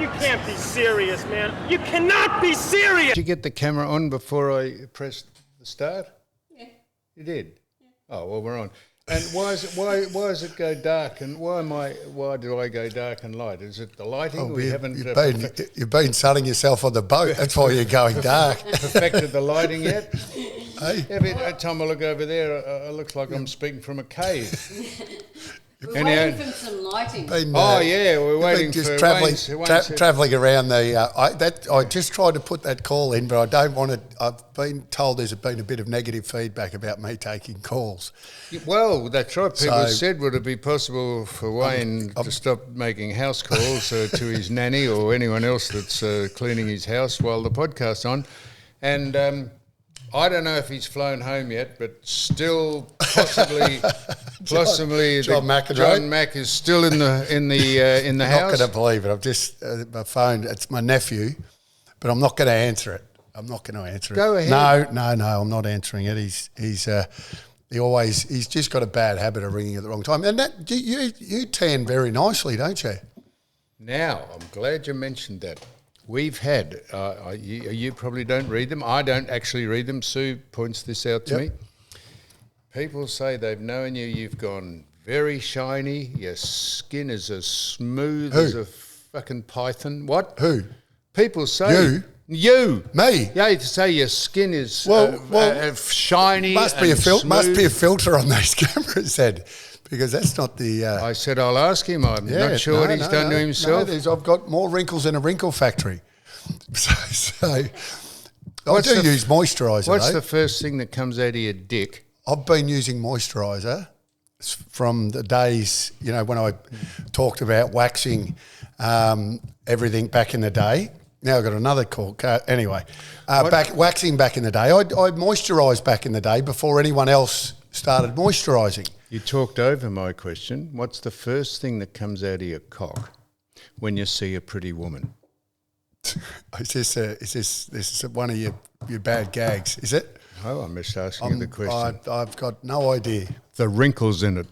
You can't be serious, man. You cannot be serious. Did you get the camera on before I pressed the start? Yeah. You did? Yeah. Oh, well, we're on. And why does it go dark? And why do I go dark and light? Is it the lighting? You've been sunning yourself on the boat. That's why you're going dark. Perfected the lighting yet? Hey? Every time I look over there, it looks like I'm speaking from a cave. We're waiting for some lighting. We're waiting for just travelling around the. I just tried to put that call in, but I don't want to. I've been told there's been a bit of negative feedback about me taking calls. Well, that's right. People said, would it be possible for Wayne to stop making house calls to his nanny or anyone else that's cleaning his house while the podcast's on? And I don't know if he's flown home yet, but still possibly John Mack is still in the house. I'm not going to believe it. I've just my phone. It's my nephew, but I'm not going to answer it. Go ahead. No, I'm not answering it. He's just got a bad habit of ringing at the wrong time. And that you tan very nicely, don't you? Now, I'm glad you mentioned that. We've had, you probably don't read them. I don't actually read them. Sue points this out to me. People say they've known you. You've gone very shiny. Your skin is as smooth as a fucking python. What? Who? People say... You. Me? Yeah, to say your skin is shiny Must be a filter on those cameras then. Because that's not the... I said I'll ask him. I'm not sure what he's done to himself. No, I've got more wrinkles in a wrinkle factory. So I do use moisturiser. What's the first thing that comes out of your dick? I've been using moisturiser from the days, when I talked about waxing everything back in the day. Now I've got another call. Anyway, waxing back in the day. I moisturised back in the day before anyone else started moisturising. You talked over my question. What's the first thing that comes out of your cock when you see a pretty woman? Is this one of your bad gags? Is it? Oh, I'm just asking you the question. I've got no idea. The wrinkles in it.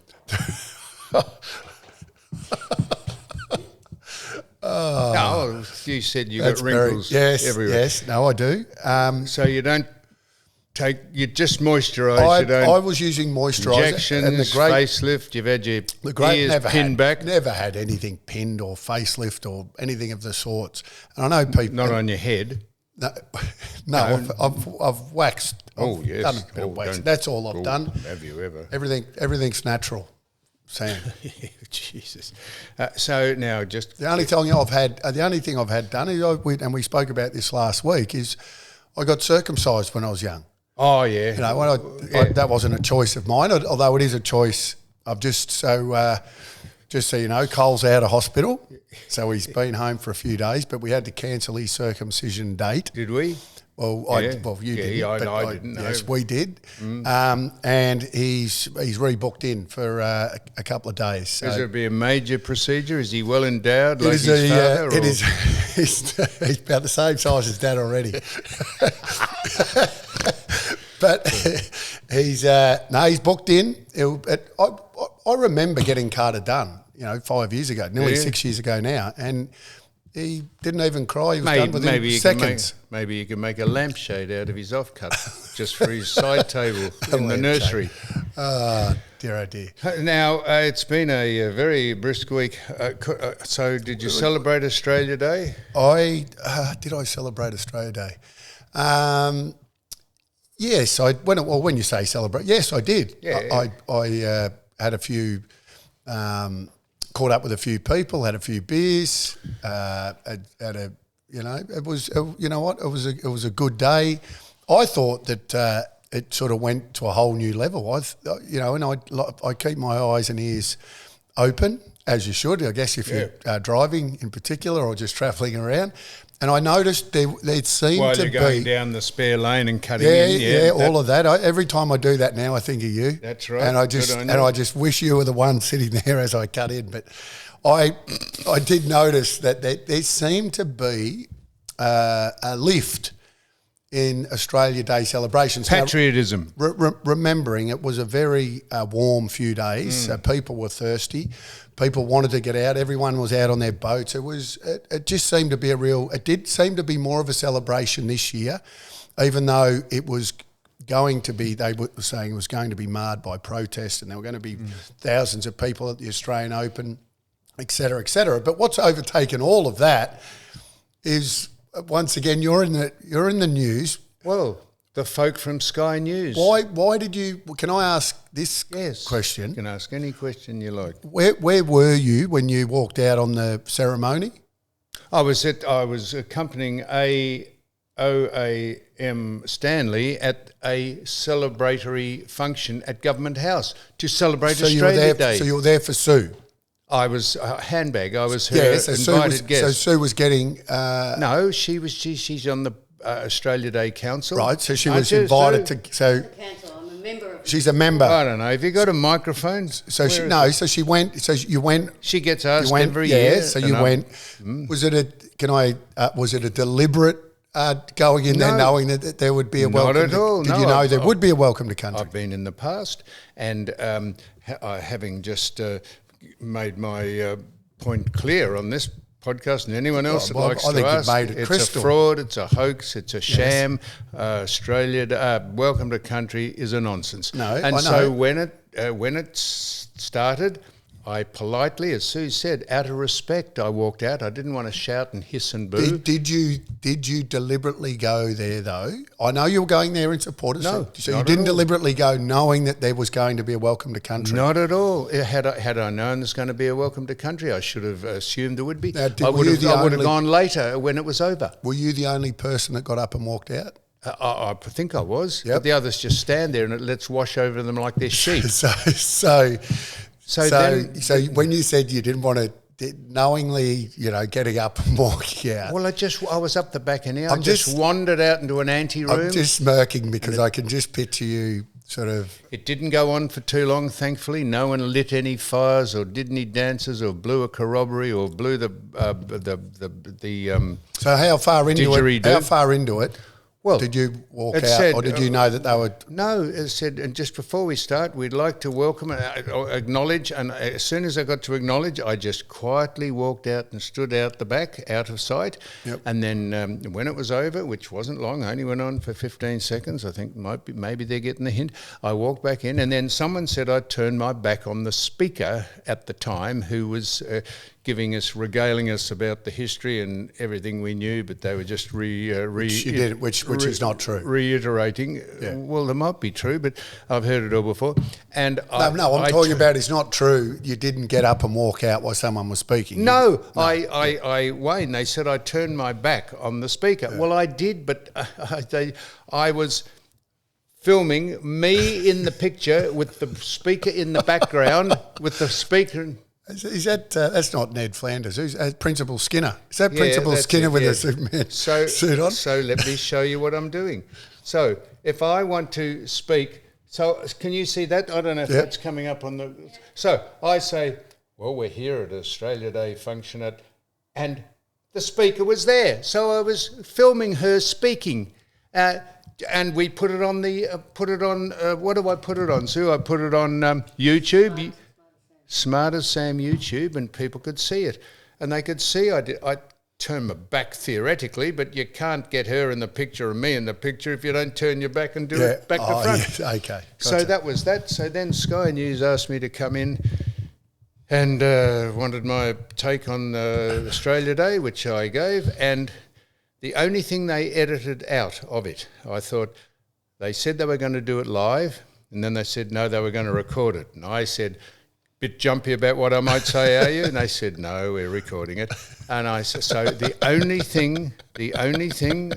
No, you said you got wrinkles everywhere. Yes, no, I do. So you don't you just moisturise. I was using moisturiser. Injections, and facelift. You've had your ears pinned back. Never had anything pinned or facelift or anything of the sorts. And I know people. Not on your head. No, I've waxed. I've done a bit of waxing. That's all I've done. Have you ever? Everything's natural, Sam. Jesus. So now just the only thing I've had done is and we spoke about this last week is I got circumcised when I was young. Oh yeah. That wasn't a choice of mine, although it is a choice. Just so you know, Cole's out of hospital, so he's been home for a few days. But we had to cancel his circumcision date. Did we? Well, you did. I didn't know. Yes, we did. And he's rebooked in for a couple of days. So. Is it be a major procedure? Is he well endowed like his father? It is. He's about the same size as Dad already. But he's booked in. I remember getting Carter done, 5 years ago, nearly 6 years ago now, and he didn't even cry. He was done within seconds. Maybe you can make a lampshade out of his offcut just for his side table in the nursery. Dear, oh dear. Now, it's been a very brisk week. So did you celebrate Australia Day? Did I celebrate Australia Day? Yes, when you say celebrate, yes, I did. Yeah. I had a few, caught up with a few people, had a few beers, it was, it was a good day. I thought that it sort of went to a whole new level. I keep my eyes and ears open, as you should, I guess, if you're driving in particular or just travelling around. And I noticed there seemed while to you're be... going down the spare lane and cutting in. Yeah, all of that. Every time I do that now, I think of you. That's right. And I just wish you were the one sitting there as I cut in. But I did notice that there seemed to be a lift in Australia Day celebrations. Now, Patriotism. remembering it was a very warm few days, so people were thirsty. People wanted to get out. Everyone was out on their boats. It just seemed to be it did seem to be more of a celebration this year, even though it was going to be, they were saying it was going to be marred by protest, and there were going to be thousands of people at the Australian Open, et cetera, et cetera. But what's overtaken all of that is, once again, you're in the news. Well, the folk from Sky News. Why did you? Can I ask this question? You can ask any question you like. Where were you when you walked out on the ceremony? I was accompanying OAM Stanley at a celebratory function at Government House to celebrate Australia Day. So you were there for Sue. I was handbag. I was her invited guest. So Sue was getting. No, she's on the Australia Day Council. Right. So she was invited to. So Council, I'm a member of. she's a member. I don't know. Have you got a microphone? So she no. So she went. So you went. She gets asked You went, every yeah. year. So you went. Was it a? Was it a deliberate? Going in there knowing that there would be a welcome. Not at all. Did you know there would be a welcome to country? I've been in the past, and having just made my point clear on this podcast, and anyone else that likes to ask, it's a fraud, it's a hoax, it's a sham. Australia welcome to country is a nonsense. No, and I so know. when it started, I politely, as Sue said, out of respect, I walked out. I didn't want to shout and hiss and boo. Did you deliberately go there though? I know you were going there in support of. No, so you didn't deliberately go knowing that there was going to be a welcome to country. Not at all. Had I known there's going to be a welcome to country, I should have assumed there would be. Now, I would have gone later when it was over. Were you the only person that got up and walked out? I think I was. Yep. But the others just stand there and it lets wash over them like they're sheep. So when you said you didn't want to knowingly, getting up and walking out. Well, I was up the back and I just wandered out into an ante room. I'm just smirking because I can just picture you sort of. It didn't go on for too long, thankfully. No one lit any fires or did any dances or blew a corroboree or blew the So how far into it? Well, did you walk out, or did you know that they were? No, it said, and just before we start, we'd like to welcome or acknowledge. And as soon as I got to acknowledge, I just quietly walked out and stood out the back, out of sight. Yep. And then when it was over, which wasn't long, only went on for 15 seconds. I think maybe they're getting the hint. I walked back in, and then someone said I'd turned my back on the speaker at the time, who was regaling us about the history and everything we knew, but they were just which is not true. Reiterating. Yeah. Well, it might be true, but I've heard it all before. And I'm talking about it's not true. You didn't get up and walk out while someone was speaking. No. Wayne, they said I turned my back on the speaker. Yeah. Well, I did, but I was filming me in the picture with the speaker in the background, with the speaker. Is that that's not Ned Flanders? Who's Principal Skinner? Is that Principal Skinner with a Superman suit on? So let me show you what I'm doing. So if I want to speak, so can you see that? I don't know if that's coming up on the. So I say, well, we're here at Australia Day function and the speaker was there, so I was filming her speaking. And we put it on what do I put it on, Sue? I put it on YouTube. Smart as Sam YouTube, and people could see it, and they could see I turned my back theoretically, but you can't get her in the picture or me in the picture if you don't turn your back and do it back to front. Yeah, okay. Gotcha. So that was that. So then Sky News asked me to come in and wanted my take on Australia Day, which I gave, and the only thing they edited out of it, I thought, they said they were going to do it live, and then they said no, they were going to record it, and I said, bit jumpy about what I might say, are you? And they said, no, we're recording it. And I said, so the only thing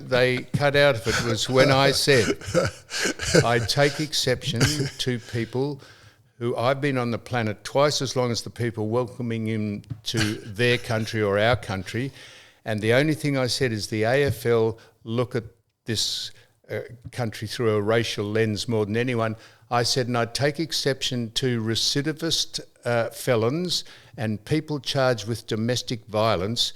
they cut out of it was when I said, I take exception to people who I've been on the planet twice as long as the people welcoming him to their country or our country. And the only thing I said is the AFL look at this country through a racial lens more than anyone. I said, and I'd take exception to recidivist felons and people charged with domestic violence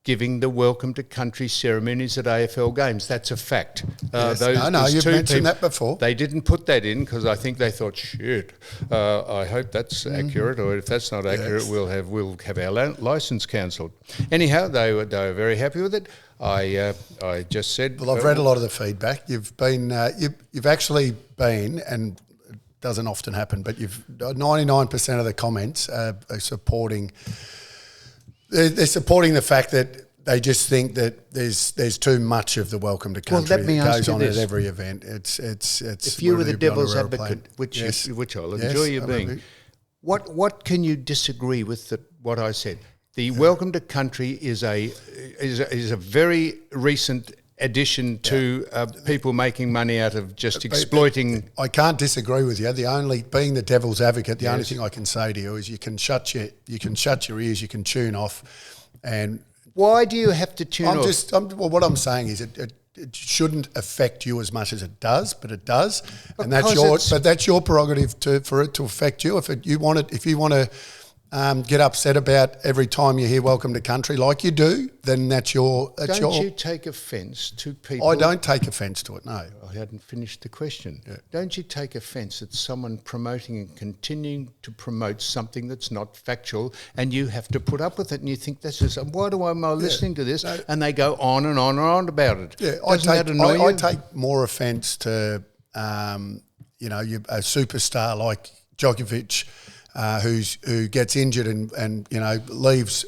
giving the welcome to country ceremonies at AFL games. That's a fact. Yes. No, you've mentioned that before. They didn't put that in because I think they thought, shit, I hope that's accurate, or if that's not accurate, we'll have our licence cancelled. Anyhow, they were very happy with it. I just said... Well, I've read a lot of the feedback. You've been, you've actually been, and it doesn't often happen, but 99% of the comments are supporting... They're supporting the fact that they just think that there's too much of the welcome to country let me that ask goes you on this. at every event. It's. If you were the devil's advocate, which I'll enjoy you being, what can you disagree with what I said? The welcome to country is a very recent addition to people making money out of just exploiting. I can't disagree with you. Being the devil's advocate, the only thing I can say to you is you can shut your ears, you can tune off, and why do you have to tune off? What I'm saying is it shouldn't affect you as much as it does, but it does, and that's your prerogative for it to affect you. If you want to. Get upset about every time you hear "Welcome to Country" like you do, then that's your. Don't you take offence to people? I don't take offence to it. No, I hadn't finished the question. Yeah. Don't you take offence at someone promoting and continuing to promote something that's not factual, and you have to put up with it, and you think this is why am I listening to this? No. And they go on and on and on about it. Yeah, I take more offence to a superstar like Djokovic. Who gets injured and leaves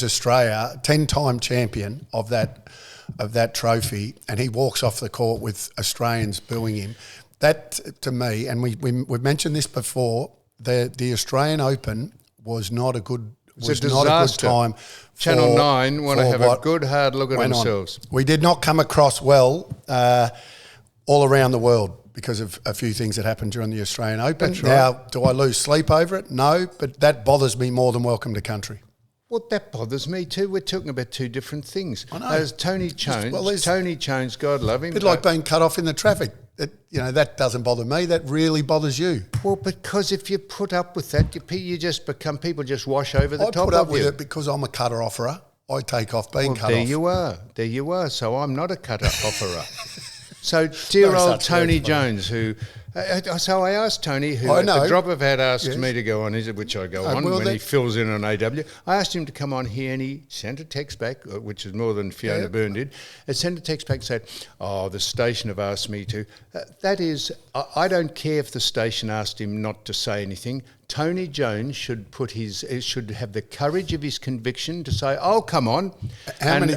Australia, 10-time champion of that trophy, and he walks off the court with Australians booing him. That to me, and we've mentioned this before, the Australian Open was not a good time. Channel 9 want to have a good hard look at themselves. We did not come across well all around the world, because of a few things that happened during the Australian Open. That's right. Now, do I lose sleep over it? No, but that bothers me more than welcome to country. Well, that bothers me too. We're talking about two different things. I know. As Tony Jones, God love him. A bit like being cut off in the traffic. That doesn't bother me. That really bothers you. Well, because if you put up with that, you just become, people just wash over the top of you. I put up with it because I'm a cutter offerer. I take off being cut off. There you are. So I'm not a cutter offerer. So dear old Tony Jones, so I asked Tony, who at the drop of a hat asked me to go on, which I go on when he fills in on AW. I asked him to come on here, and he sent a text back, which is more than Fiona Byrne did. He sent a text back and said, the station have asked me to. That is, I don't care if the station asked him not to say anything. Tony Jones should have the courage of his conviction to say, come on,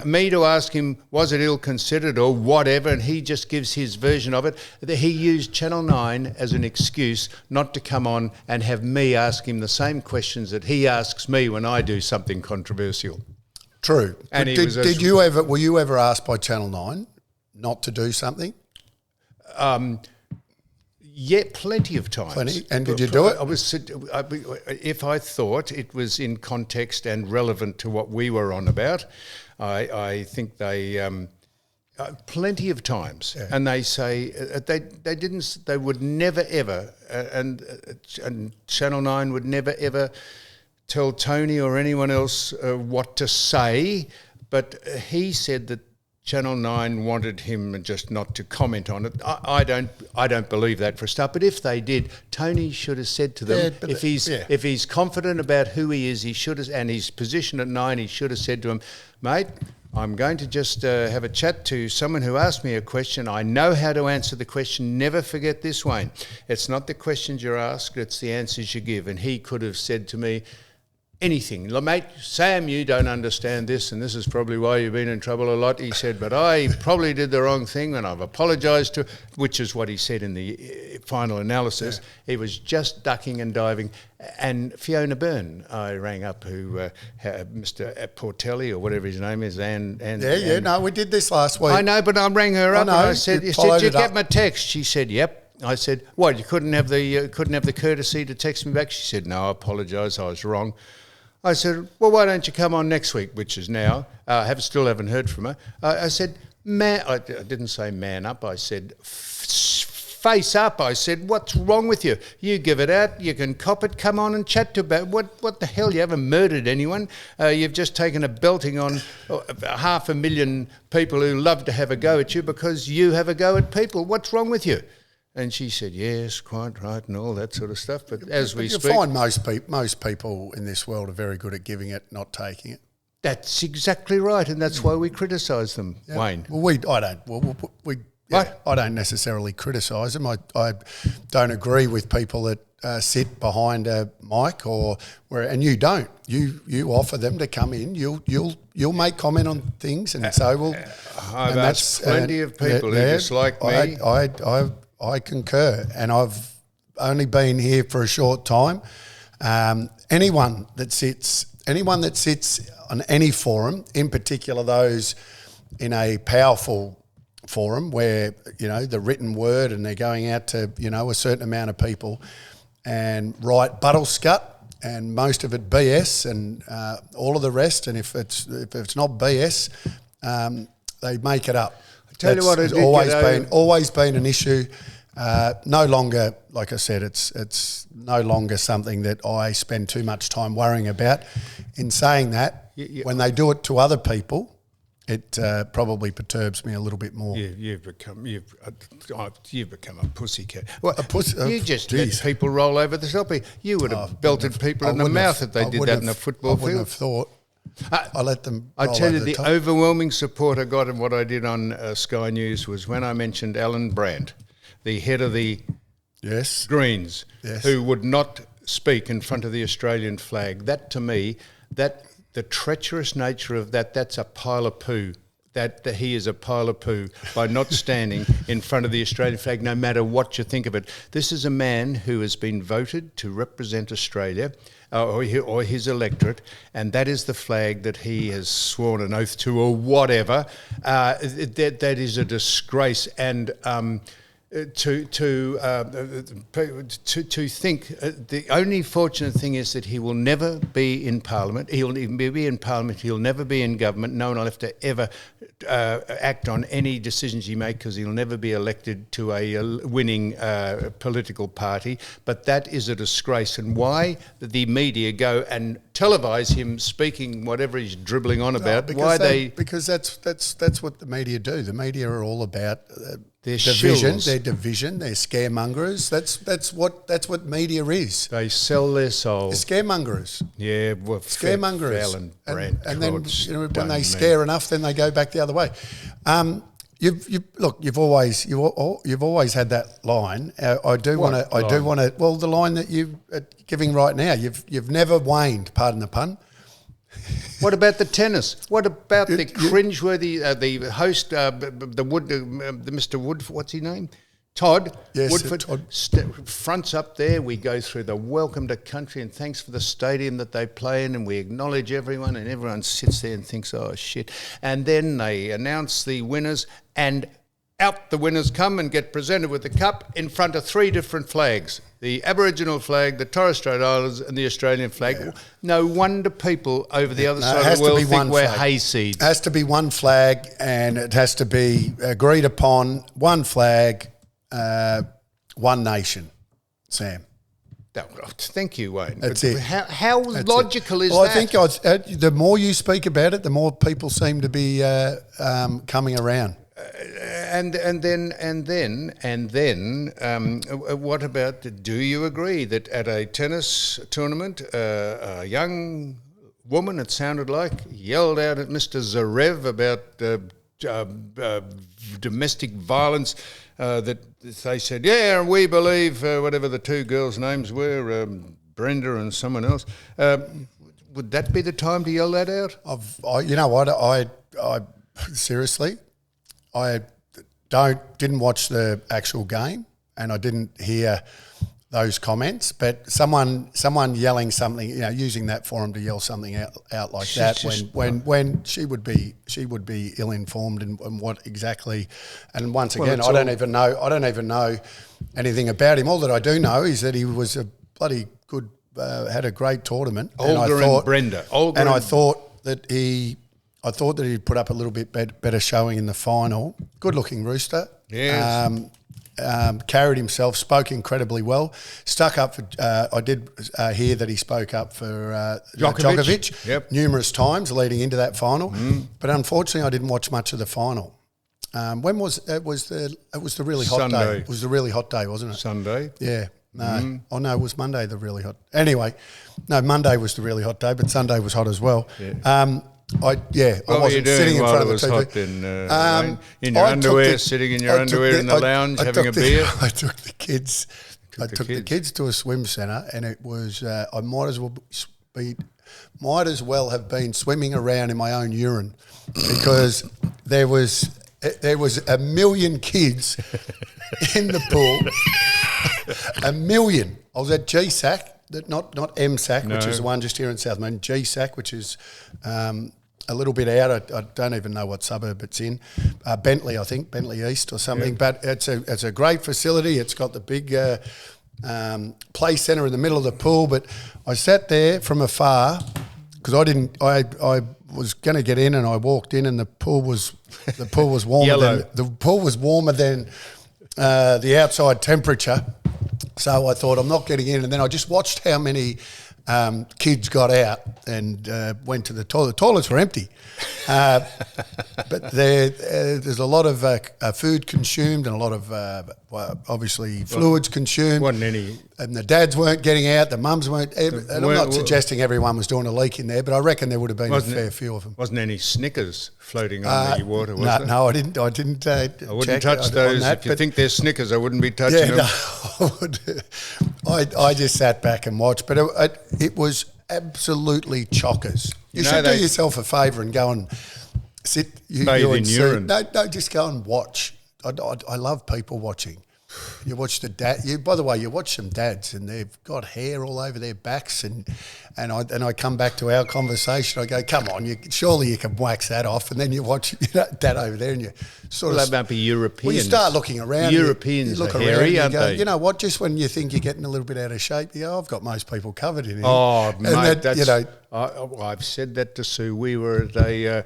me to ask him, was it ill-considered or whatever, and he just gives his version of it. He used Channel 9 as an excuse not to come on and have me ask him the same questions that he asks me when I do something controversial. True. And were you ever asked by Channel 9 not to do something? Yeah, plenty of times. Plenty. And did you do it? If I thought it was in context and relevant to what we were on about, I think they plenty of times, and they say they would never ever, and Channel 9 would never ever tell Tony or anyone else what to say, but he said that Channel 9 wanted him just not to comment on it. I don't believe that for a start. But if they did, Tony should have said to them, if he's confident about who he is, he should have, and his position at 9, he should have said to him, mate, I'm going to just have a chat to someone who asked me a question. I know how to answer the question. Never forget this, Wayne. It's not the questions you're asked, it's the answers you give. And he could have said to me, anything. Mate, Sam, you don't understand this, and this is probably why you've been in trouble a lot. He said, but I probably did the wrong thing, and I've apologised to, which is what he said in the final analysis. He was just ducking and diving. And Fiona Byrne, I rang up, who Mr. Portelli, or whatever his name is, no, we did this last week. I know, but I rang her up and I said, did you get my text? She said, yep. I said, what, you couldn't have the courtesy to text me back? She said, no, I apologise, I was wrong. I said, well, why don't you come on next week, which is now. Still haven't heard from her. I said, I didn't say man up. I said, face up. I said, what's wrong with you? You give it out, you can cop it, come on and chat to about what the hell? You haven't murdered anyone. You've just taken a belting on 500,000 people who love to have a go at you because you have a go at people. What's wrong with you? And she said, yes, quite right, and all that sort of stuff. But as we speak... You find most people in this world are very good at giving it, not taking it. That's exactly right, and that's why we criticise them, Wayne. Well, I don't necessarily criticise them. I don't agree with people that sit behind a mic and you don't. You offer them to come in. You'll make comment on things, and so will. I've asked plenty of people who dislike me. I concur, and I've only been here for a short time. Anyone that sits on any forum, in particular those in a powerful forum where, the written word and they're going out to, a certain amount of people and write buttlescut and most of it BS and all of the rest. And if it's not BS, they make it up. Tell you what, it's always been an issue. No longer, like I said, it's no longer something that I spend too much time worrying about. In saying that, when they do it to other people, it probably perturbs me a little bit more. You've become a pussycat. Well, a pussy. You just let people roll over the top. You would have belted people in the mouth if they did that in a football field. I wouldn't have thought. I let them. I tell you, the overwhelming support I got in what I did on Sky News was when I mentioned Alan Brandt, the head of the Greens, who would not speak in front of the Australian flag. That, to me, the treacherous nature of that's a pile of poo. That he is a pile of poo by not standing in front of the Australian flag, no matter what you think of it. This is a man who has been voted to represent Australia or his electorate, and that is the flag that he has sworn an oath to or whatever. That is a disgrace, and to think the only fortunate thing is that he will never be in Parliament. He'll be in Parliament. He'll never be in government. No one will have to ever act on any decisions he makes because he'll never be elected to a winning political party. But that is a disgrace. And why the media go and televise him speaking whatever he's dribbling on about? Because that's what the media do. The media are all about. They're division. They're scaremongers. That's what media is. They sell their souls. They're scaremongers. Yeah, well, scaremongers. And then when they scare enough, then they go back the other way. You've always had that line. I do want to. Well, the line that you're giving right now. You've never waned. Pardon the pun. What about the tennis? What about the cringeworthy, the host, Mr. Wood, what's his name? Todd. Yes, Woodford. Todd. Fronts up there, we go through the welcome to country and thanks for the stadium that they play in, and we acknowledge everyone, and everyone sits there and thinks, oh, shit. And then they announce the winners, and out the winners come and get presented with the cup in front of 3 different flags. The Aboriginal flag, the Torres Strait Islanders and the Australian flag. Yeah. No wonder people over the other side of the world think we're hayseeds. It has to be one flag, and it has to be agreed upon, one flag, one nation. Sam. Thank you, Wayne. That's it. How logical is that? I think the more you speak about it, the more people seem to be coming around. And then, what about? Do you agree that at a tennis tournament, a young woman, it sounded like, yelled out at Mr. Zarev about domestic violence? That they said, yeah, we believe whatever the 2 girls' names were, Brenda and someone else. Would that be the time to yell that out? You know what? I seriously. I didn't watch the actual game, and I didn't hear those comments. But someone yelling something, using that forum to yell something out like that, when she would be ill informed and what exactly. And once again, I don't even know anything about him. All that I do know is that he was a bloody good, had a great tournament. Brenda. I thought that he'd put up a little bit better showing in the final. Good-looking rooster. Yes. carried himself, spoke incredibly well, stuck up for. I did hear that he spoke up for Djokovic numerous times leading into that final, but unfortunately, I didn't watch much of the final. When was it? Was the really hot Sunday. day? It was the really hot day, wasn't it? Sunday. Yeah. No. Oh no, it was Monday the really hot. Anyway, no, Monday was the really hot day, but Sunday was hot as well. Yeah. I wasn't sitting in front of the TV. Hot then, in your underwear, sitting in your underwear in the lounge, having a beer. I took the kids. The kids to a swim centre, and it was. I might as well have been swimming around in my own urine, because there was a million kids in the pool. A million. I was at GSAC, not MSAC, which is the one just here in South Melbourne. GSAC, which is a little bit out. I don't even know what suburb it's in. Bentley, I think, Bentley East or something. Yeah. But it's a great facility. It's got the big play centre in the middle of the pool. But I sat there from afar because I was going to get in, and I walked in, and the pool was warmer than the outside temperature. So I thought, I'm not getting in. And then I just watched how many kids got out and went to the toilet. The toilets were empty. But there's a lot of food consumed and a lot of, obviously, fluids consumed. Wasn't any. And the dads weren't getting out, the mums weren't. And I'm not suggesting everyone was doing a leak in there, but I reckon there would have been a fair few of them. Wasn't any Snickers floating on the water, was there? No, I didn't. I wouldn't touch those. If you think they're Snickers, I wouldn't be touching them. No, I just sat back and watched, but it was absolutely chockers. You should do yourself a favour and go and sit. Bathe in urine. No, just go and watch. I love people watching. You watch the dad. By the way, you watch some dads, and they've got hair all over their backs, and I come back to our conversation. I go, come on, surely you can wax that off, and then you watch dad over there, and you sort of. That might be Europeans. Well, you start looking around. Europeans are hairy, aren't they? You know what? Just when you think you're getting a little bit out of shape, you go, I've got most people covered in here. Oh, and mate, that, I've said that to Sue. We were at a,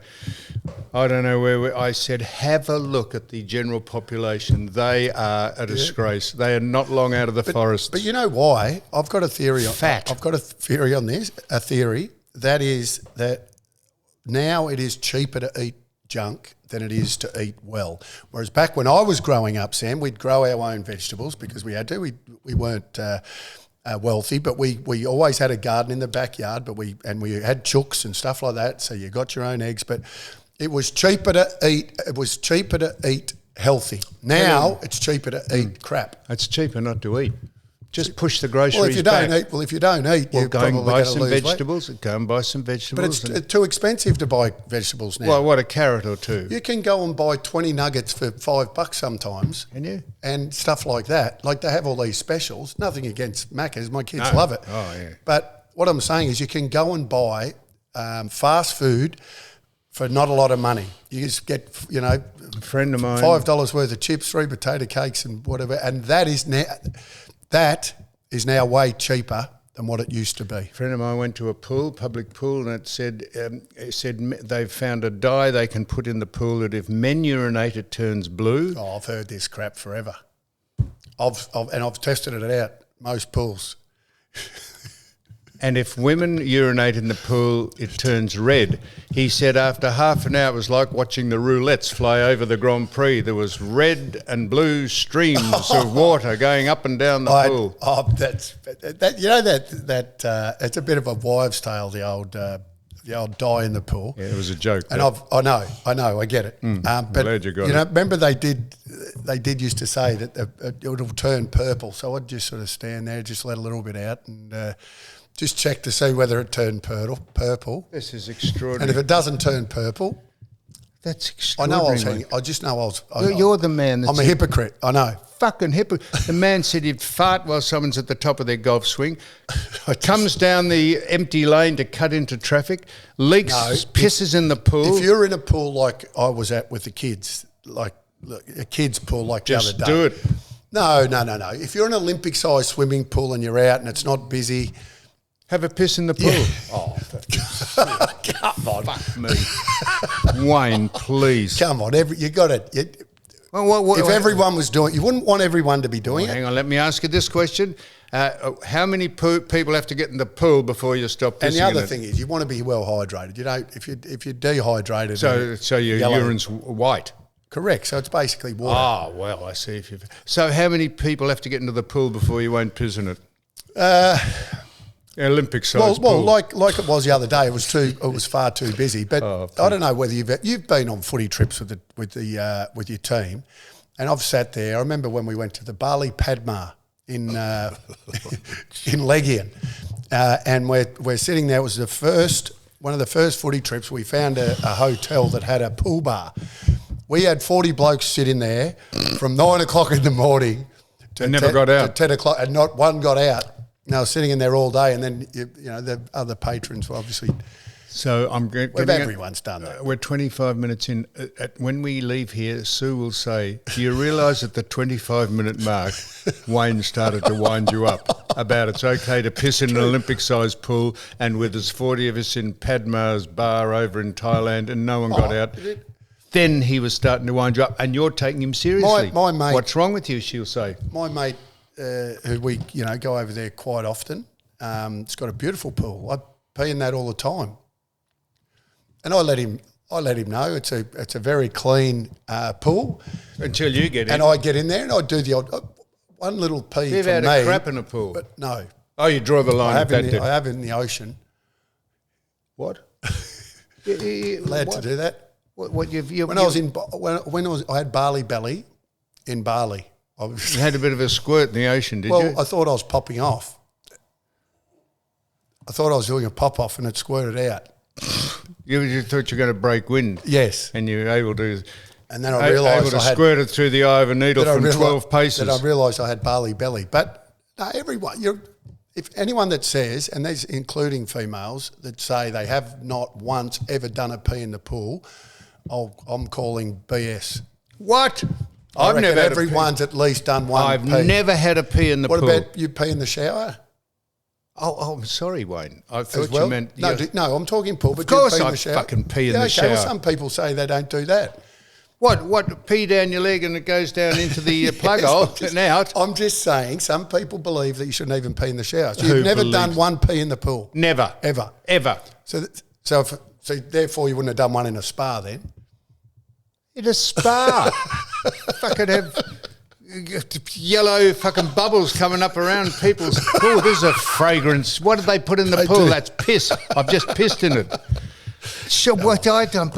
I don't know where, I said, have a look at the general population. They are a disgrace. They are not long out of the forests. But you know why? I've got a theory. Fat. I've got a theory on this. A theory that is that now it is cheaper to eat junk than it is to eat well. Whereas back when I was growing up, Sam, we'd grow our own vegetables because we had to. We weren't wealthy, but we always had a garden in the backyard. But we had chooks and stuff like that. So you got your own eggs. But it was cheaper to eat. It was cheaper to eat healthy. Now it's cheaper to eat crap. It's cheaper not to eat. Just push the groceries back. Well, if you don't eat, you're go and probably buy going to some lose vegetables. weight. Go and buy some vegetables. But it's too expensive to buy vegetables now. Well, what, a carrot or two? You can go and buy 20 nuggets for $5 sometimes. Can you? And stuff like that. Like they have all these specials. Nothing against Macca's. My kids love it. Oh, yeah. But what I'm saying is you can go and buy fast food for not a lot of money. You just get, a friend of mine, $5 worth of chips, 3 potato cakes and whatever. And that is now way cheaper than what it used to be. A friend of mine went to a public pool, and it said they've found a dye they can put in the pool that if men urinate, it turns blue. Oh, I've heard this crap forever. I've tested it out, most pools. And if women urinate in the pool, it turns red. He said after half an hour, it was like watching the roulettes fly over the Grand Prix. There was red and blue streams of water going up and down the pool. Oh, that's it's a bit of a wives' tale. The old dye in the pool. Yeah, it was a joke. And I know, I get it. But glad you got it. Remember they did used to say that it'll turn purple. So I'd just sort of stand there, just let a little bit out, and just check to see whether it turned purple. This is extraordinary. And if it doesn't turn purple, that's extraordinary. I know I was hanging. I just know I was. You're the man. I'm a hypocrite. I know. Fucking hypocrite. The man said he'd fart while someone's at the top of their golf swing. Comes down the empty lane to cut into traffic. Leaks, pisses in the pool. If you're in a pool like I was at with the kids, like a kids' pool like the other day. Just do it. No. If you're in an Olympic-sized swimming pool and you're out and it's not busy, have a piss in the pool. Yeah. Oh, come on. Fuck me. Wayne, please. Come on. You got it. Well, if everyone was doing, you wouldn't want everyone to be doing it. Hang on, let me ask you this question. How many people have to get in the pool before you stop pissing? And the other thing is, you want to be well hydrated. You don't if you're dehydrated. So your yellow, urine's white. Correct. So it's basically water. Oh well, I see. So how many people have to get into the pool before you won't piss in it? Olympic size pool. Well, like it was the other day. It was far too busy. But I don't know whether you've been on footy trips with your team, and I've sat there. I remember when we went to the Bali Padma in Legion, and we're sitting there. It was one of the first footy trips. We found a hotel that had a pool bar. We had 40 blokes sitting there from 9 o'clock in the morning to got out. to 10 o'clock, and not one got out. And they were sitting in there all day, and then the other patrons were obviously. So everyone's done that. We're 25 minutes in. When we leave here, Sue will say, "Do you realise at the 25-minute mark, Wayne started to wind you up about it's okay to piss in an Olympic-sized pool, and with us 40 of us in Padma's bar over in Thailand, and no one got out." Then he was starting to wind you up, and you're taking him seriously. My mate, what's wrong with you? She'll say. My mate, who we go over there quite often, it's got a beautiful pool. I pee in that all the time, and I let him know it's a very clean pool Until you get in, and I get in there and I do the odd one little pee. You've from had me, a crap in a pool. but no. Oh, you draw the line. I have in the ocean. What? Allowed to do that. What you've When I had Bali belly in Bali. You had a bit of a squirt in the ocean, did you? Well, I thought I was popping off. I thought I was doing a pop off, and it squirted out. You thought you were going to break wind. Yes, and you were able to. And then I realised I had squirt it through the eye of a needle from 12 paces. Then I realised I had Bali belly. But no, everyone, if anyone that says, and there's including females that say they have not once ever done a pee in the pool, I'm calling BS. What? I've never. Everyone's at least done one. I've pee. never had a pee in the pool. What about you pee in the shower? Oh, I'm sorry, Wayne. I thought you meant... No, I'm talking pool, but of course you pee in I the shower. fucking pee in the shower. Well, some people say they don't do that. What? Pee down your leg and it goes down into the plug hole and out? I'm just saying some people believe that you shouldn't even pee in the shower. So you've never done one pee in the pool? Never. Ever. So therefore you wouldn't have done one in a spa then? In a spa? Fucking have yellow fucking bubbles coming up around people's pool. This is a fragrance. What did they put in the pool? That's piss. I've just pissed in it. Sure, what I done?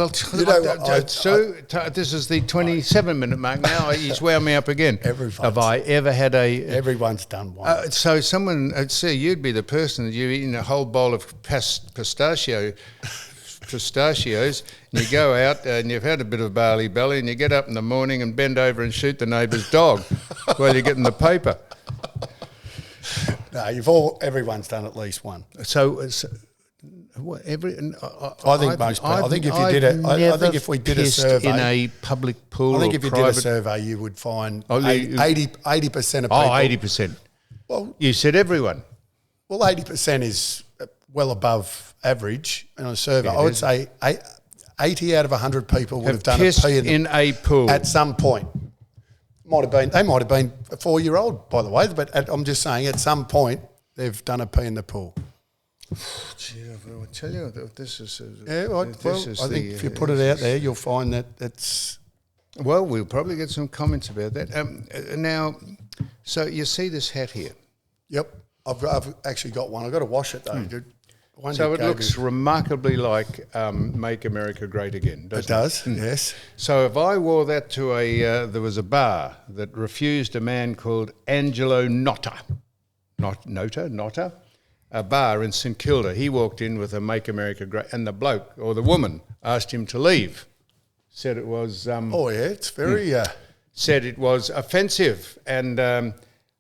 So this is the 27-minute mark now. He's wound me up again. Have I ever had a... Everyone's done one. So someone... see, you'd be the person that you're eating a whole bowl of pistachios, and you go out and you've had a bit of Bali belly and you get up in the morning and bend over and shoot the neighbour's dog while you're getting the paper. No, everyone's done at least one. I think most people. I think if you did it, I think if we did a survey in a public pool, I think if you did a survey, you would find 80% of people. 80%. Well, you said everyone. Well, 80% is well above average in a survey. Yeah, I would say 80 out of 100 people would have done a pee in a pool at some point. They might have been a 4-year-old, by the way, but I'm just saying at some point they've done a pee in the pool. Gee, I'll tell you, this is... I think if you put it out there, you'll find that it's... Well, we'll probably get some comments about that. Now, so you see this hat here? Yep. I've actually got one. I've got to wash it, though. So it looks remarkably like Make America Great Again, doesn't it? It does, yes. So if I wore that to there was a bar that refused a man called Angelo Notta, a bar in St Kilda. He walked in with a Make America Great, and the bloke or the woman asked him to leave. Said it was... it's very... said it was offensive. And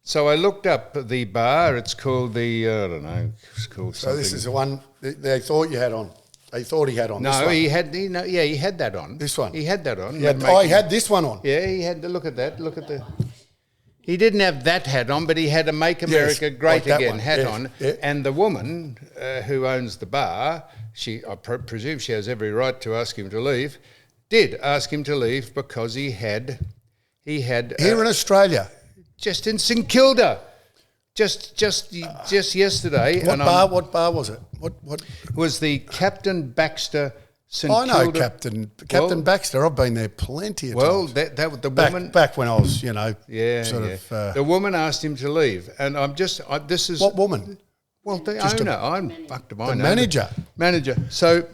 so I looked up the bar. It's called the... I don't know. It's called something. So this is the one they thought you had on. They thought he had on. No, this one. he had... he had that on. This one? He had that on. He had this one on. Yeah, he had... Look at that. Look at the... He didn't have that hat on, but he had a Make America Great Again hat on. Yeah. And the woman who owns the bar, I presume she has every right to ask him to leave, did ask him to leave because he had He had Here in Australia. just in St Kilda, just yesterday. What bar was it? What? Was the Captain Baxter St I know Kilda? Captain Baxter. I've been there plenty of Well, times. that the woman. Back when I was, sort of. The woman asked him to leave, and this is What woman? Well, the Just owner. I'm fucked if I The know. manager. Manager. So,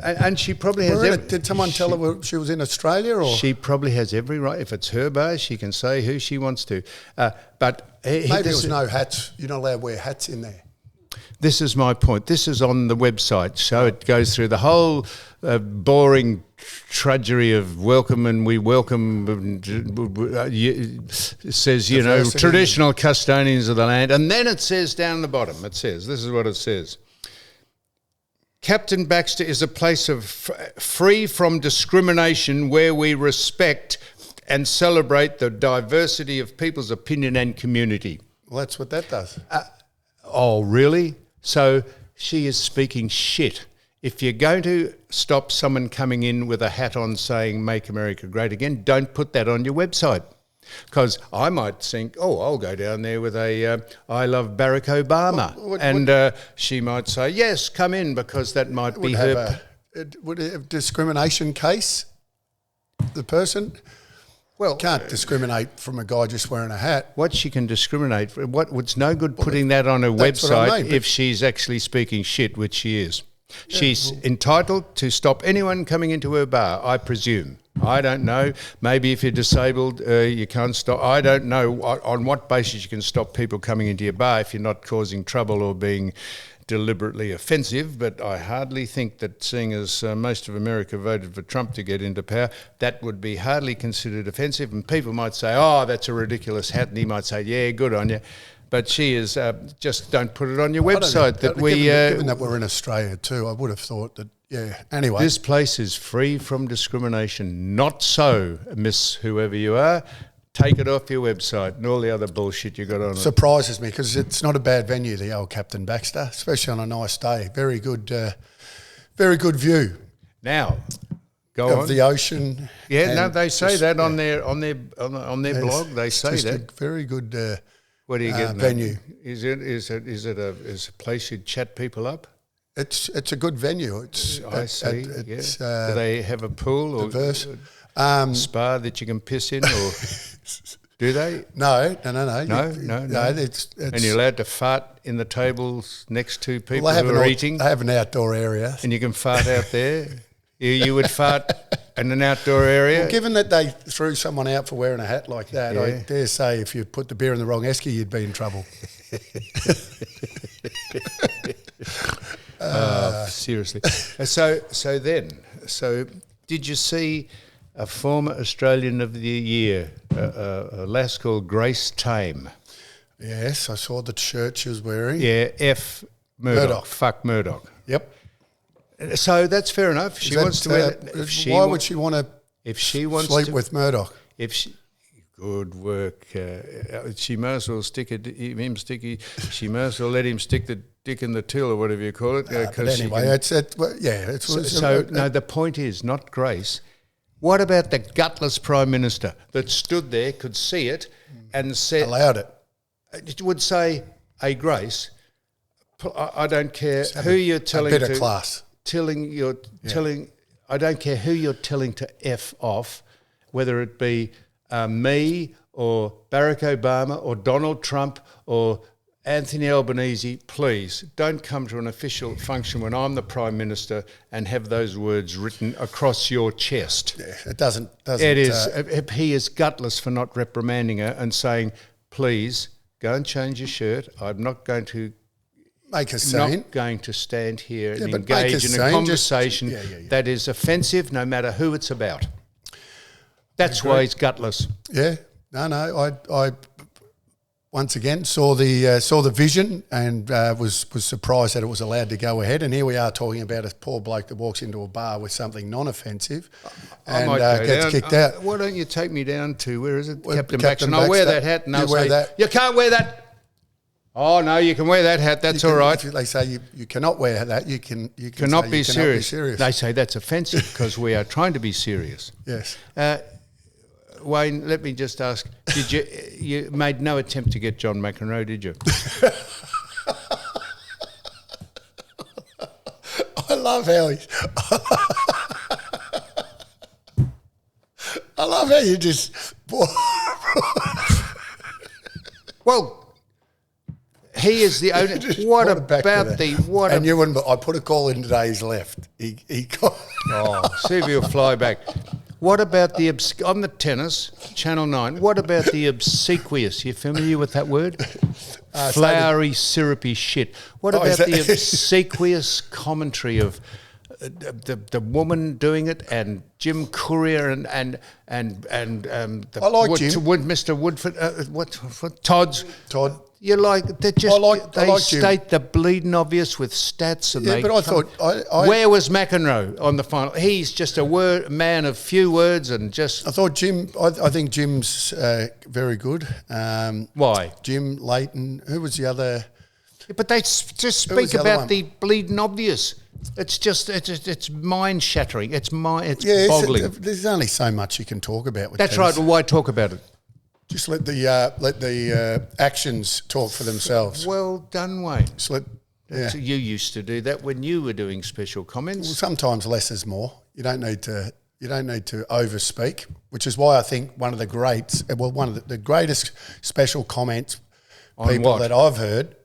and she probably has. Did someone tell her she was in Australia, or She probably has every right. If it's her bar, she can say who she wants to. But maybe there was no hats? You're not allowed to wear hats in there. This is my point. This is on the website, so it goes through the whole boring trudgery of welcome, and we welcome. It says, Diversity. traditional custodians of the land, and then it says down the bottom. It says, this is what it says. Captain Baxter is a place of free from discrimination where we respect and celebrate the diversity of people's opinion and community. Well, that's what that does. Oh, really? So she is speaking shit. If you're going to stop someone coming in with a hat on saying "Make America Great Again," don't put that on your website. Because I might think, I'll go down there with a "I love Barack Obama," and she might say, "Yes, come in," because that might be her. Would it have a discrimination case? The person. Well, Can't discriminate from a guy just wearing a hat. what she can discriminate for, it's no good putting that on her that's what website I mean, if she's actually speaking shit, which she is. She's entitled to stop anyone coming into her bar, I presume. I don't know. Maybe if you're disabled, you can't stop. I don't know on what basis you can stop people coming into your bar if you're not causing trouble or being deliberately offensive, but I hardly think that, seeing as most of America voted for Trump to get into power, that would be hardly considered offensive. And people might say, that's a ridiculous hat, and he might say, yeah, good on you. But she is, just don't put it on your website. Given that we're in Australia too, I would have thought that, anyway. This place is free from discrimination. Not so, Miss whoever you are. Take it off your website and all the other bullshit you got on it. Surprises me because it's not a bad venue, the old Captain Baxter, especially on a nice day. Very good view Now, go on. of the ocean. Yeah, no, and they say just, that on their blog. They say just that. A very good What do you get? venue. Is it a place you'd chat people up? It's a good venue. I see. It's, Do they have a pool or diverse. spa that you can piss in, or do they? No. No. It's, And you're allowed to fart in the tables next to people well, who are eating, They have an outdoor area. and you can fart out there. You would fart in an outdoor area. Well, given that they threw someone out for wearing a hat like that, I dare say if you put the beer in the wrong esky, you'd be in trouble. Seriously. So did you see a former Australian of the Year, a lass called Grace Tame? Yes, I saw the shirt she was wearing. Yeah, F. Murdoch. Fuck Murdoch. Yep. So that's fair enough. She wants to wear that. Why would she want to if she wants sleep to, with Murdoch? If she, good work. She may as well stick him sticky. She may as well let him stick the dick in the till or whatever you call it. But anyway, the point is not Grace. What about the gutless Prime Minister that stood there, could see it, and said allowed it? It would say, "Hey, Grace, I don't care who you're telling a bit to." of class. I don't care who you're telling to F off, whether it be me or Barack Obama or Donald Trump or Anthony Albanese. Please don't come to an official function when I'm the Prime Minister and have those words written across your chest. Yeah, it doesn't. It is. He is gutless for not reprimanding her and saying, "Please go and change your shirt. I'm not going to." Make a scene. Not going to stand here and but engage in a conversation just, that is offensive, no matter who it's about. That's why he's gutless. Yeah. No. I once again saw the vision and was surprised that it was allowed to go ahead. And here we are talking about a poor bloke that walks into a bar with something non-offensive and gets kicked out. Why don't you take me down to, where is it? Well, Captain Captain Baxter. I'll wear Baxter. that hat and You they'll wear say, that. "You can't wear that." Oh, no, you can wear that hat. That's all right. They say you cannot wear that. You Cannot be serious. They say that's offensive because we are trying to be serious. Yes. Wayne, let me just ask, you made no attempt to get John McEnroe, did you? I love how he's... I love how you just... Well, he is the only... What about the... And you wouldn't... I put a call in today, he's left. He got... see if he'll fly back. What about the... on the tennis, Channel 9, what about the obsequious? You familiar with that word? Flowery, syrupy shit. What about the obsequious commentary of the woman doing it, and Jim Courier and the I like Jim. Mr. Woodford, Todd's. Todd. You like they just they like state Jim. the bleeding obvious with stats, and But I thought where was McEnroe on the final? He's just a man of few words and just. I thought Jim. I think Jim's very good. Why? Jim Leighton. Who was the other? But they just speak about the bleeding obvious. It's just it's mind shattering. It's boggling. There's only so much you can talk about with That's tennis. right. Well, why talk about it? Just let the actions talk for themselves. Well done, Wayne. Just let, yeah. So you used to do that when you were doing special Well, comments. sometimes less is more. You don't need to overspeak, which is why I think one of the greatest special comments On people what? that I've heard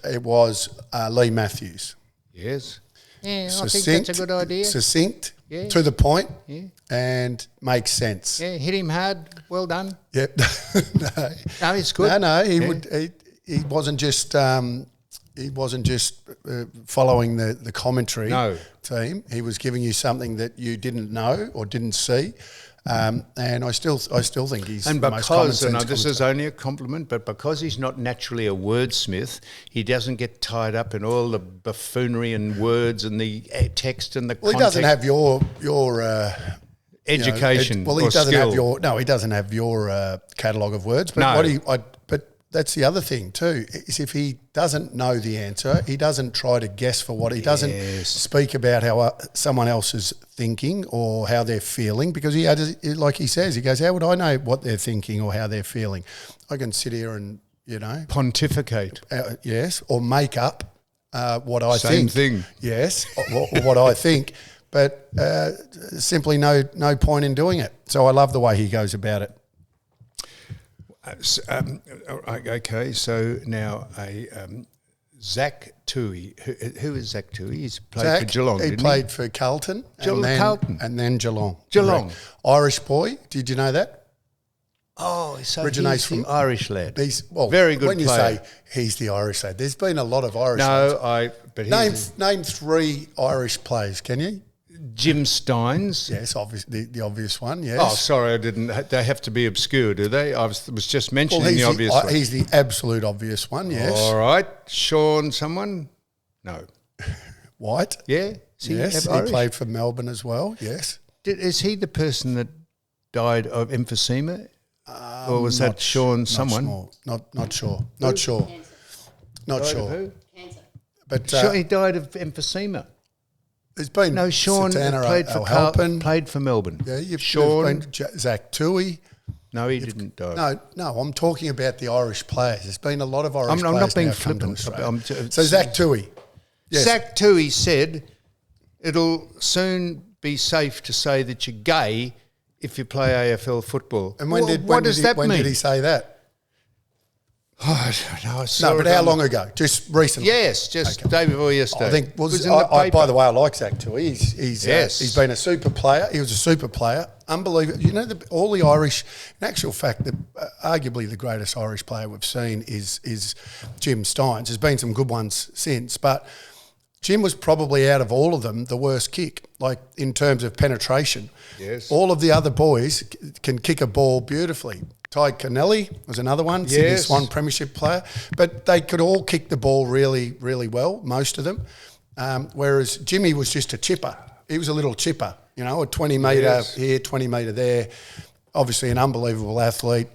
it was Lee Matthews. Yes. Yeah, I think that's a good idea. Succinct, Yeah. to the point, Yeah. and makes sense. Yeah, hit him hard. Well done. Yep. No, it's good. No, he Yeah. would. He wasn't just. He wasn't just following the commentary team. He was giving you something that you didn't know or didn't see, and I still think he's And the most common because, and sense this is commentator. only a compliment, but because he's not naturally a wordsmith, he doesn't get tied up in all the buffoonery and words and the text and the Well, he context. doesn't have your education. Well, he or doesn't skill. have your he doesn't have your catalogue of words. But No. but that's the other thing too. Is if he doesn't know the answer, he doesn't try to guess for what he doesn't speak about how someone else is thinking or how they're feeling, because like he says, he goes, how would I know what they're thinking or how they're feeling? I can sit here and Pontificate. yes, or make up what I Same think. thing. Yes, or what I think. But simply no point in doing it. So I love the way he goes about it. Okay, so now Zach Toohey. Who is Zach Toohey? He's played for Geelong, He didn't played for Carlton. Carlton. And then Geelong. Geelong. Correct. Irish boy. Did you know that? Oh, so Originates he's the from- Irish lad. He's very good when player. you say he's the Irish lad, there's been a lot of Irish lads. But he's Name three Irish players, can you? Jim Steins. Yes, the obvious one, yes. Oh, sorry, I didn't. They have to be obscure, do they? I was just mentioning Well, the obvious one. he's the absolute obvious one, yes. All right, Sean, someone? No. White. Yeah. Is Yes, he Irish? played for Melbourne as well, yes. Is he the person that died of emphysema? Or was that Sean someone? Not sure. Not sure. Cancer. Not Died of sure. who? Cancer. But Sure, he died of emphysema. there's been No, Sean Satana played for Melbourne. Yeah, Sean. Been Zach Toohey. No, he didn't die. No, I'm talking about the Irish players. There's been a lot of Irish I'm players not being now come to flippant. Australia. So Zach Toohey. Yes. Zach Toohey said, it'll soon be safe to say that you're gay if you play AFL football. And What does that mean? When did he say that? Oh, I don't know. I saw No, but it how on- long ago? Just recently. Yes, just day before yesterday. I think It was in by the paper. the way, I like Zach Toohey. He's been a super player. He was a super player. Unbelievable. You know, all the Irish. In actual fact, arguably the greatest Irish player we've seen is Jim Steins. There's been some good ones since, but Jim was probably out of all of them the worst kick, like in terms of penetration. Yes. All of the other boys can kick a ball beautifully. Ty Connelly was another one, Sydney Yes. Swan premiership player. But they could all kick the ball really, really well, most of them. Whereas Jimmy was just a chipper. He was a little chipper, a 20-metre Yes. here, 20-metre there. Obviously an unbelievable athlete,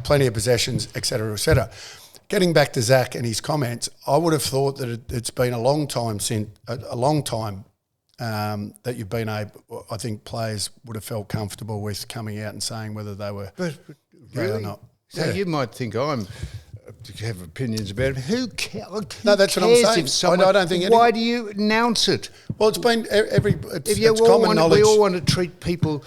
plenty of possessions, et cetera, et cetera. Getting back to Zach and his comments, I would have thought that it's been a long time that you've been able, I think players would have felt comfortable with coming out and saying whether they were But gay really? or not. So you might think I'm to have opinions about it. Who cares? No, that's what I'm saying. If someone, I don't think why do you announce it? Well, it's been If you it's all common want, knowledge. we all want to treat people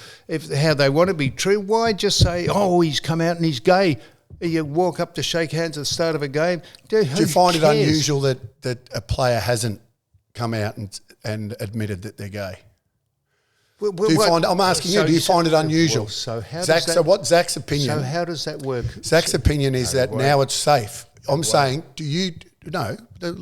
how they want to be treated. Why just say, "Oh, he's come out and he's gay"? You walk up to shake hands at the start of a game. Do you find it unusual that a player hasn't come out and admitted that they're gay? Well, Do you find? I'm asking you. Do you find it unusual? Well, so how Zach, does that, so what's Zach's opinion? So how does that work? Zach's opinion is that now it's safe. I'm saying, do you know? There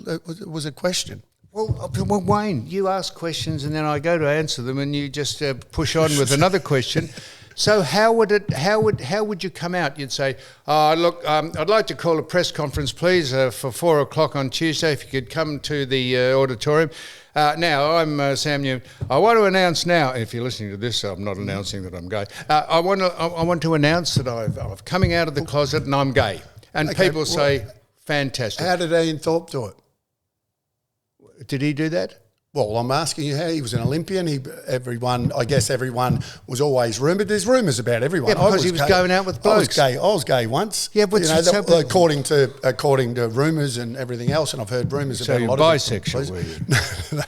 was a question. Well, Wayne, you ask questions and then I go to answer them, and you just push on with another question. So how would you come out? You'd say, look, I'd like to call a press conference, please, for 4 o'clock on Tuesday. If you could come to the auditorium. Now, I'm Sam Newman. I want to announce now, if you're listening to this, I'm not announcing that I'm gay. I want to announce that I'm coming out of the closet and I'm gay. And people say, fantastic. How did Ian Thorpe do it? Did he do that? Well, I'm asking you how. He was an Olympian. I guess everyone was always rumoured. There's rumours about everyone. Yeah, because he was going out with blokes. I was gay once. Yeah, but according to rumours and everything else, and I've heard rumours about a lot of bisexual, were you?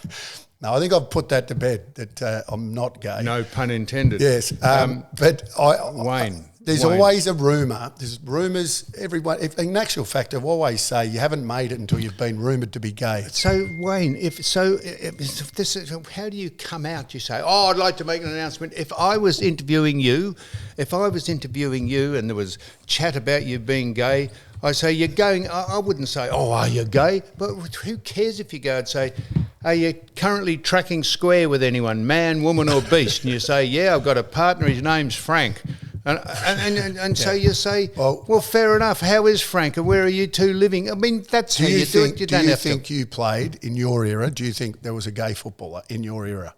No, I think I've put that to bed, that I'm not gay. No pun intended. Yes, but Wayne. There's always a rumour. There's rumours. Everyone, in actual fact, I always say you haven't made it until you've been rumoured to be gay. So Wayne, if this is, how do you come out? You say, "Oh, I'd like to make an announcement." If I was interviewing you, and there was chat about you being gay, I say you're going. I wouldn't say, "Oh, are you gay?" But who cares if you go and say, "Are you currently tracking square with anyone, man, woman, or beast?" And you say, "Yeah, I've got a partner. His name's Frank." And so you say, well, fair enough. How is Frank, and where are you two living? I mean, that's how you do it. You don't have to. Do you think you played in your era? Do you think there was a gay footballer in your era?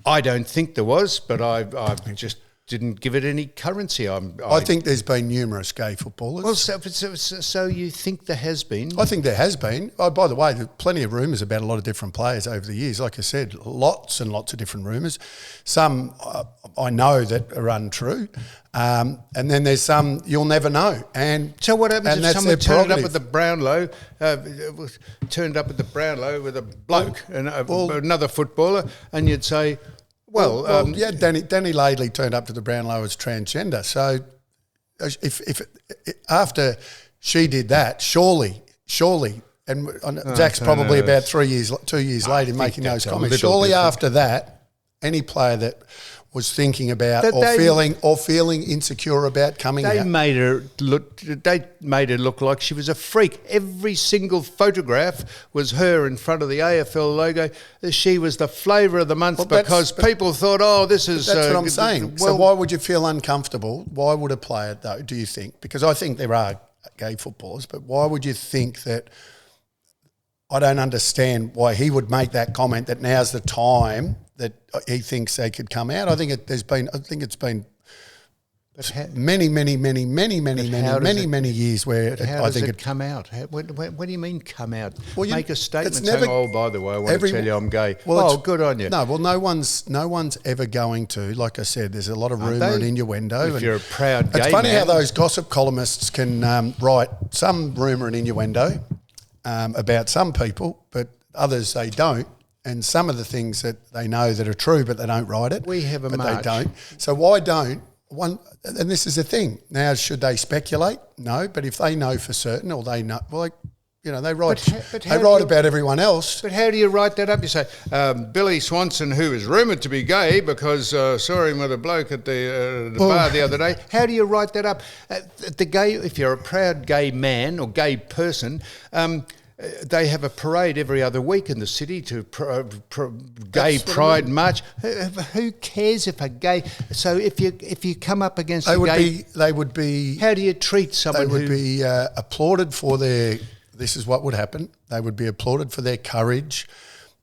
I don't think there was, but I just didn't give it any currency. I think there's been numerous gay footballers. Well, so you think there has been? I think there has been. Oh, by the way, there's plenty of rumours about a lot of different players over the years. Like I said, lots and lots of different rumours. Some I know that are untrue, and then there's some you'll never know. And so what happens if someone turned up at the Brownlow, with a bloke and another footballer, and you'd say, Danny Laidley turned up to the Brownlow as transgender. So if after she did that, surely, and Zach's probably about 2 years late in making those comments. Surely after that, any player that was thinking about feeling insecure about coming out. They made her look like she was a freak. Every single photograph was her in front of the AFL logo. She was the flavour of the month because people thought, this is... That's what I'm saying. So why would you feel uncomfortable? Why would a player, though, do you think? Because I think there are gay footballers, but why would you think that... I don't understand why he would make that comment that now's the time that he thinks they could come out. I think it's been many years where I think it come out. What do you mean come out? Well, make a statement saying, by the way, I want to tell you I'm gay. Well, good on you. No, well, no one's ever going to. Like I said, there's a lot of rumour and innuendo. If you're a proud gay man. It's funny how those gossip columnists can write some rumour and innuendo about some people, but others they don't. And some of the things that they know that are true, but they don't write it. We have a but march. They don't. So why don't one? And this is the thing. Now, should they speculate? No. But if they know for certain, or they know, they write. They write about everyone else. But how do you write that up? You say Billy Swanson, who is rumoured to be gay because saw him with a bloke at the bar the other day. How do you write that up? If you're a proud gay man or gay person. They have a parade every other week in the city to gay pride march. Who cares if a gay? So if you come up against they would be. How do you treat someone? They would be applauded for their. This is what would happen. They would be applauded for their courage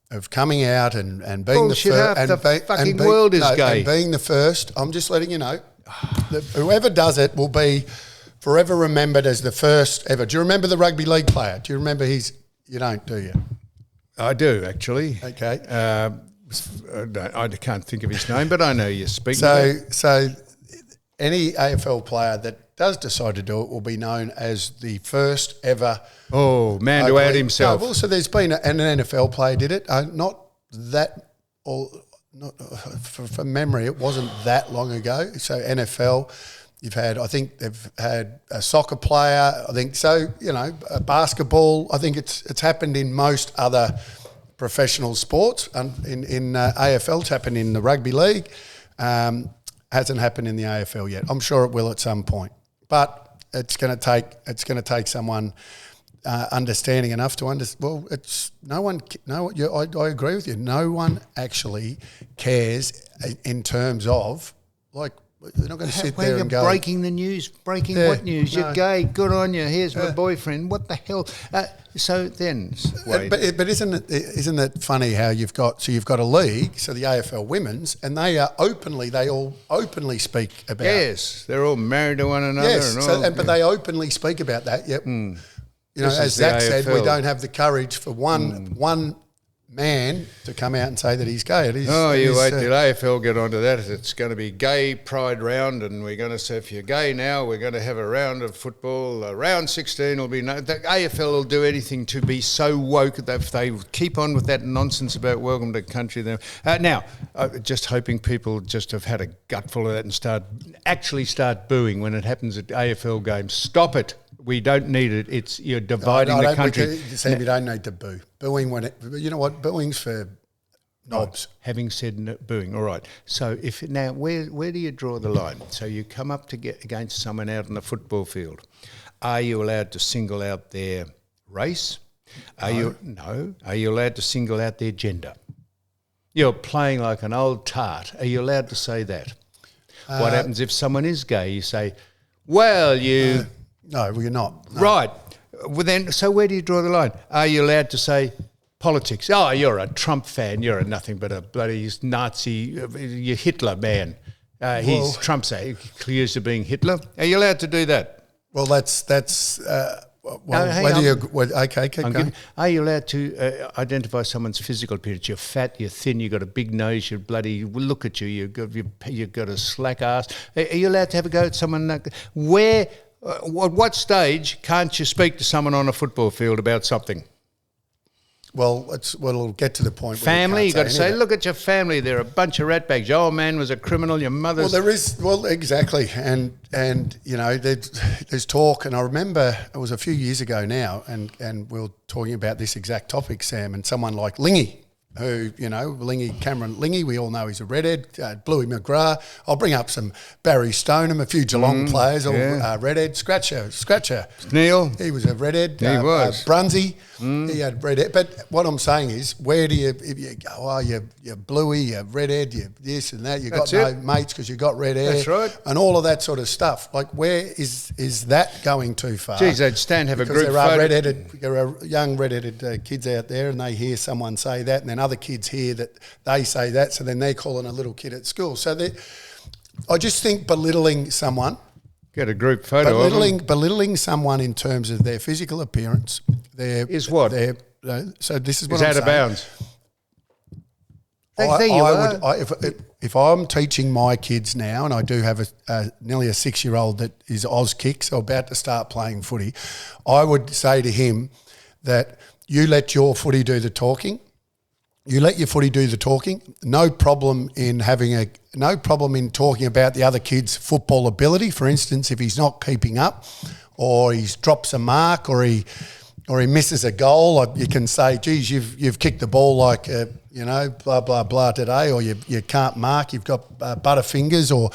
of coming out and being the first. And the fucking world is gay. And being the first. I'm just letting you know. Whoever does it will be forever remembered as the first ever. Do you remember the rugby league player? Do you remember you don't, do you? I do, actually. Okay. I can't think of his name, but I know you're speaking. So any AFL player that does decide to do it will be known as the first ever. Oh, man to out himself. No, also, there's been an NFL player did it. Not that, or not from memory, it wasn't that long ago. So NFL, I think they've had a soccer player. I think so. Basketball. I think it's happened in most other professional sports. In AFL, it's happened in the rugby league. Hasn't happened in the AFL yet. I'm sure it will at some point, but it's going to take someone understanding enough to understand. Well, it's no one. No, I agree with you. No one actually cares in terms of like. They're not going to sit there and go breaking the news. Breaking what news? You're gay. Good on you. Here's my boyfriend. What the hell? So then, Wade. But isn't it funny how you've got a league, so the AFL women's, and they all openly speak about. Yes, they're all married to one another. Yes, and all, but they openly speak about that. Yep. As Zach said, we don't have the courage for one man to come out and say that he's gay. Wait till AFL get onto that. It's going to be gay pride round, and we're going to say if you're gay now, we're going to have a round of football. Round 16 will be the AFL will do anything to be so woke that if they keep on with that nonsense about welcome to country. Now, just hoping people just have had a gutful of that and start booing when it happens at AFL games. Stop it. We don't need it. You're dividing the country. Sam, you don't need to boo. Booing you know what? Booing's for knobs. Having said booing, all right. So where do you draw the line? So you come up to get against someone out on the football field. Are you allowed to single out their race? Are you allowed to single out their gender? You're playing like an old tart. Are you allowed to say that? What happens if someone is gay? You say, well, you... No, well, you're not. No. Right. Well, then, so where do you draw the line? Are you allowed to say politics? Oh, you're a Trump fan. You're nothing but a bloody Nazi. You're Hitler, man. Trump's accused of being Hitler. Are you allowed to do that? Well, that's. Okay, keep going. Are you allowed to identify someone's physical appearance? You're fat, you're thin, you've got a big nose, look at you, you've got a slack ass. Are you allowed to have a go at someone? At what stage can't you speak to someone on a football field about something? Well, it'll get to the point. Family, you've got to say, look at your family. They're a bunch of ratbags. Your old man was a criminal. Your mother's... Exactly. And there's talk, and I remember it was a few years ago now, and we were talking about this exact topic, Sam, and someone like Lingy, who, Cameron Lingy, we all know he's a redhead, Bluey McGrath. I'll bring up some Barry Stoneham, a few Geelong players, all redhead. Scratcher. Neil. He was a redhead. He was. Brunsey, he had redhead. But what I'm saying is, where do you go, you're Bluey, you're redhead, you're this and that, you've got no mates because you've got red hair. That's right. And all of that sort of stuff. Like, where is that going too far? Geez, they'd stand have because a group there are young redheaded kids out there, and they hear someone say that, and then other kids hear that they say that, so then they're calling a little kid at school. So I just think belittling someone, get a group photo belittling someone in terms of their physical appearance, is what? So this is what is I'm out saying. of bounds. If I'm teaching my kids now, and I do have nearly a 6-year-old that is Auskick, so about to start playing footy, I would say to him that you let your footy do the talking. You let your footy do the talking. No problem in talking about the other kid's football ability. For instance, if he's not keeping up, or he drops a mark, or he misses a goal, you can say, "Geez, you've kicked the ball like blah blah blah today," or you can't mark. You've got butterfingers, or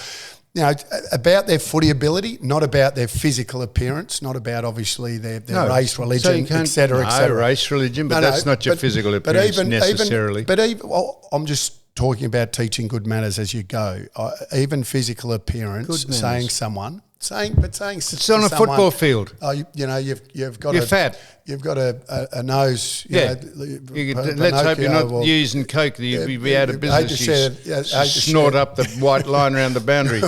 about their footy ability, not about their physical appearance, not about obviously their race, religion, etc. Race, religion, but that's not your physical appearance necessarily. I'm just talking about teaching good manners as you go. Even physical appearance, saying someone. It's on a football field. You've got. You're fat. You've got a nose. Let's hope you're not using coke. You'd be out of business. You snort up the white line around the boundary.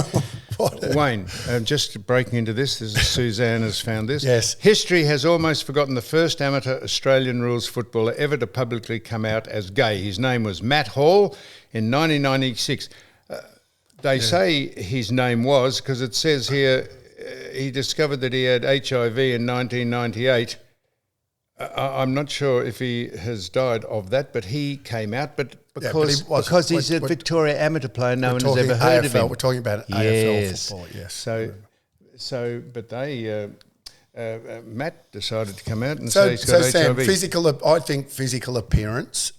Wayne, just breaking into this, Suzanne has found this. Yes. History has almost forgotten the first amateur Australian rules footballer ever to publicly come out as gay. His name was Matt Hall in 1996. They say his name was, because it says here he discovered that he had HIV in 1998. I'm not sure if he has died of that, but he came out. But because he's a Victoria amateur player, no one has ever heard of him. We're talking about AFL football, yes. So, but they, Matt decided to come out and say he's got Sam, HIV. I think physical appearance.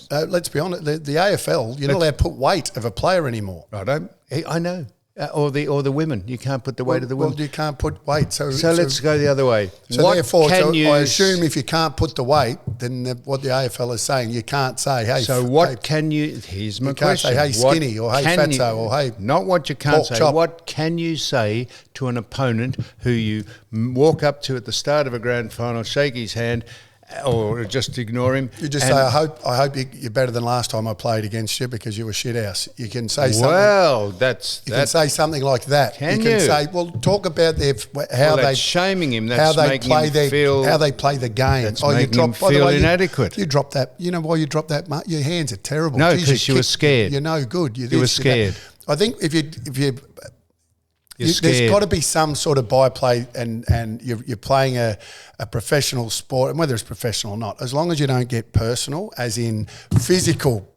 Let's be honest. The AFL, you're not allowed to put weight of a player anymore. I know. Or the women. You can't put the weight of the women. Well, you can't put weight. So let's go the other way. So therefore, I assume if you can't put the weight, then what the AFL is saying, you can't say, hey. So what can you? Here's my question. You can't say, hey, skinny, or hey, fatso, or hey. Not what you can't say. Chop. What can you say to an opponent who you walk up to at the start of a grand final, shake his hand, or just ignore him? You just say, I hope you're better than last time I played against you because you were shit house. You can say something. Well, you can say something like that. Can you? Can say, well, talk about how they shaming him. That's how they play how they play the game. That's making him feel inadequate. You drop that. You know why you drop that? Your hands are terrible. No, because you were scared. You're no good. You were scared. I think if you there's got to be some sort of byplay, and you're playing a professional sport, and whether it's professional or not, as long as you don't get personal, as in physical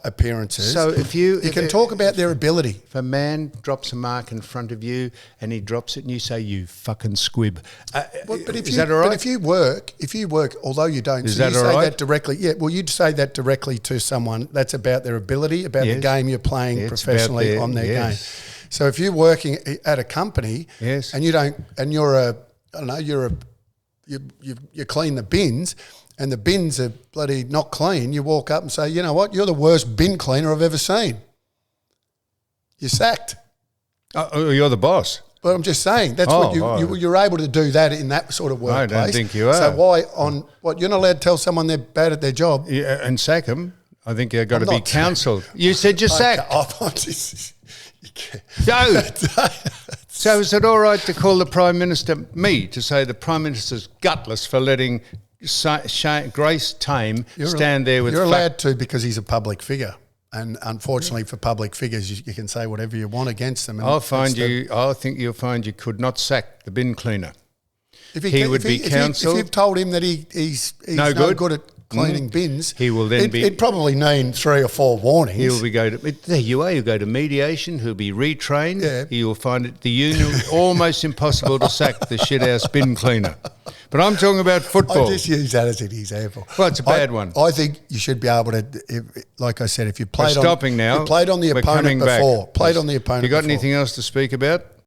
appearances. So if you can talk about their ability. If a man drops a mark in front of you and he drops it, and you say, "You fucking squib," is that all right? But if you work, although you don't, is so that you all say right? that directly. Yeah, well, you'd say that directly to someone. That's about their ability, about the game you're playing professionally on their game. So if you're working at a company, and you clean the bins, and the bins are bloody not clean, you walk up and say, you know what, you're the worst bin cleaner I've ever seen. You're sacked. Oh, you're the boss. But I'm just saying, that's you're able to do that in that sort of workplace. I don't think you are. So why you're not allowed to tell someone they're bad at their job? Yeah, and sack them. I think you've got to be counselled. You said you're sacked. No. So is it all right to call the Prime Minister, to say the Prime Minister's gutless for letting Grace Tame stand there with... You're allowed to, because he's a public figure. And unfortunately for public figures, you can say whatever you want against them. And I think you'll find you could not sack the bin cleaner. If you've told him that he's no good at cleaning bins, he will then it'd probably mean 3 or 4 warnings. There you are. He'll go to mediation. He'll be retrained. Yeah. He will find it the union almost impossible to sack the shithouse bin cleaner. But I'm talking about football. I just use that as an example. Well, it's a bad one. I think you should be able to, like I said, if you played on the opponent before. You got anything else to speak about?